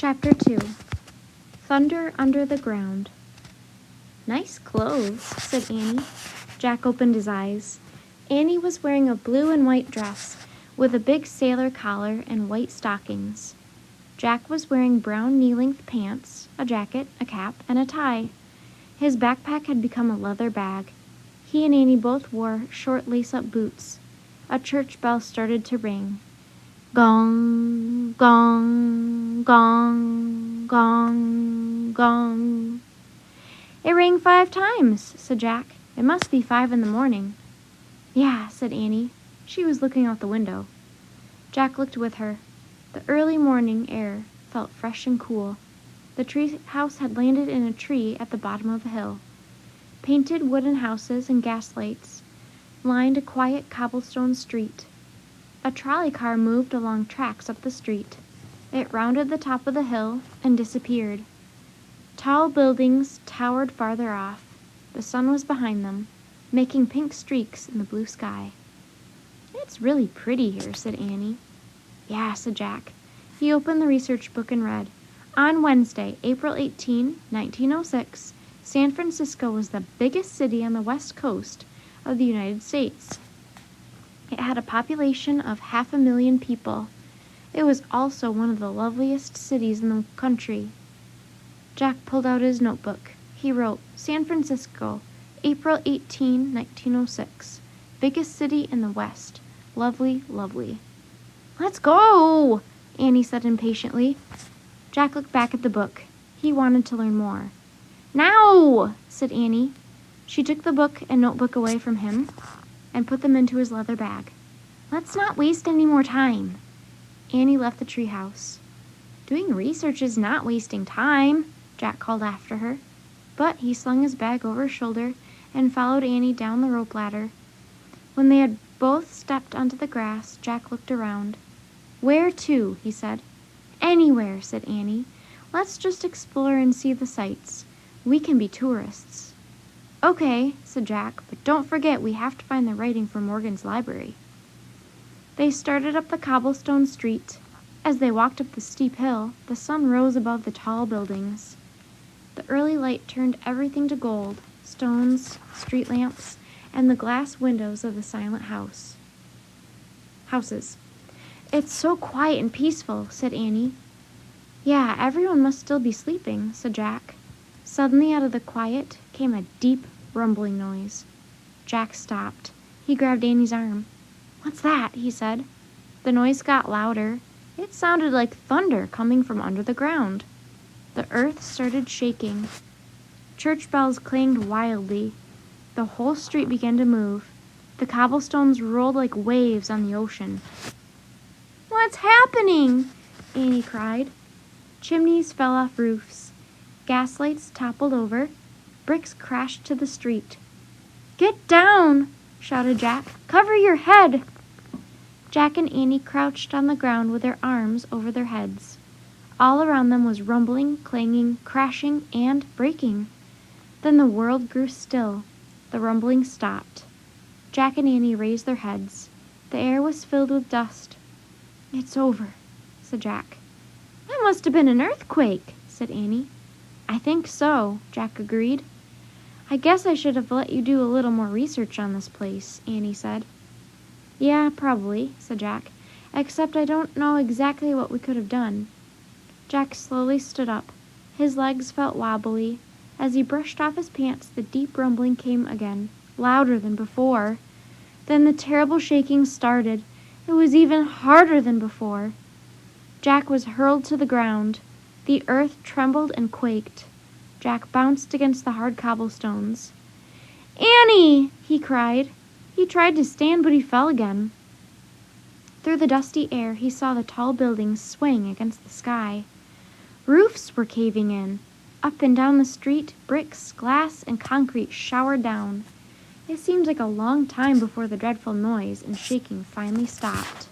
Chapter 2. Thunder Under the Ground. "Nice clothes," said Annie. Jack opened his eyes. Annie was wearing a blue and white dress with a big sailor collar and white stockings. Jack was wearing brown knee-length pants, a jacket, a cap, and a tie. His backpack had become a leather bag. He and Annie both wore short lace-up boots. A church bell started to ring. Gong, gong, gong, gong, gong. "It rang 5 times, said Jack. "It must be 5 in the morning." "Yeah," said Annie. She was looking out the window. Jack looked with her. The early morning air felt fresh and cool. The tree house had landed in a tree at the bottom of a hill. Painted wooden houses and gas lights lined a quiet cobblestone street. A trolley car moved along tracks up the street. It rounded the top of the hill and disappeared. Tall buildings towered farther off. The sun was behind them, making pink streaks in the blue sky. "It's really pretty here," said Annie. "Yeah," said Jack. He opened the research book and read, "On Wednesday, April 18, 1906, San Francisco was the biggest city on the west coast of the United States. It had a population of 500,000 people. It was also one of the loveliest cities in the country." Jack pulled out his notebook. He wrote, "San Francisco, April 18, 1906. Biggest city in the West. Lovely, lovely." "Let's go!" Annie said impatiently. Jack looked back at the book. He wanted to learn more. "Now!" said Annie. She took the book and notebook away from him and put them into his leather bag. "Let's not waste any more time." Annie left the treehouse. "Doing research is not wasting time," Jack called after her. But he slung his bag over his shoulder and followed Annie down the rope ladder. When they had both stepped onto the grass, Jack looked around. "Where to?" he said. "Anywhere," said Annie. "Let's just explore and see the sights. We can be tourists." "Okay," said Jack, "but don't forget we have to find the writing for Morgan's library." They started up the cobblestone street. As they walked up the steep hill, the sun rose above the tall buildings. The early light turned everything to gold: stones, street lamps, and the glass windows of the silent houses. "It's so quiet and peaceful," said Annie. "Yeah, everyone must still be sleeping," said Jack. Suddenly out of the quiet came a deep rumbling noise. Jack stopped. He grabbed Annie's arm. "What's that?" he said. The noise got louder. It sounded like thunder coming from under the ground. The earth started shaking. Church bells clanged wildly. The whole street began to move. The cobblestones rolled like waves on the ocean. "What's happening?" Annie cried. Chimneys fell off roofs. Gas lights toppled over. Bricks crashed to the street. "Get down!" shouted Jack. "Cover your head!" Jack and Annie crouched on the ground with their arms over their heads. All around them was rumbling, clanging, crashing, and breaking. Then the world grew still. The rumbling stopped. Jack and Annie raised their heads. The air was filled with dust. "It's over," said Jack. "That must have been an earthquake," said Annie. "I think so," Jack agreed. "I guess I should have let you do a little more research on this place," Annie said. "Yeah, probably," said Jack, "except I don't know exactly what we could have done." Jack slowly stood up. His legs felt wobbly. As he brushed off his pants, the deep rumbling came again, louder than before. Then the terrible shaking started. It was even harder than before. Jack was hurled to the ground. The earth trembled and quaked. Jack bounced against the hard cobblestones. "Annie!" he cried. He tried to stand, but he fell again. Through the dusty air, he saw the tall buildings swaying against the sky. Roofs were caving in. Up and down the street, bricks, glass, and concrete showered down. It seemed like a long time before the dreadful noise and shaking finally stopped.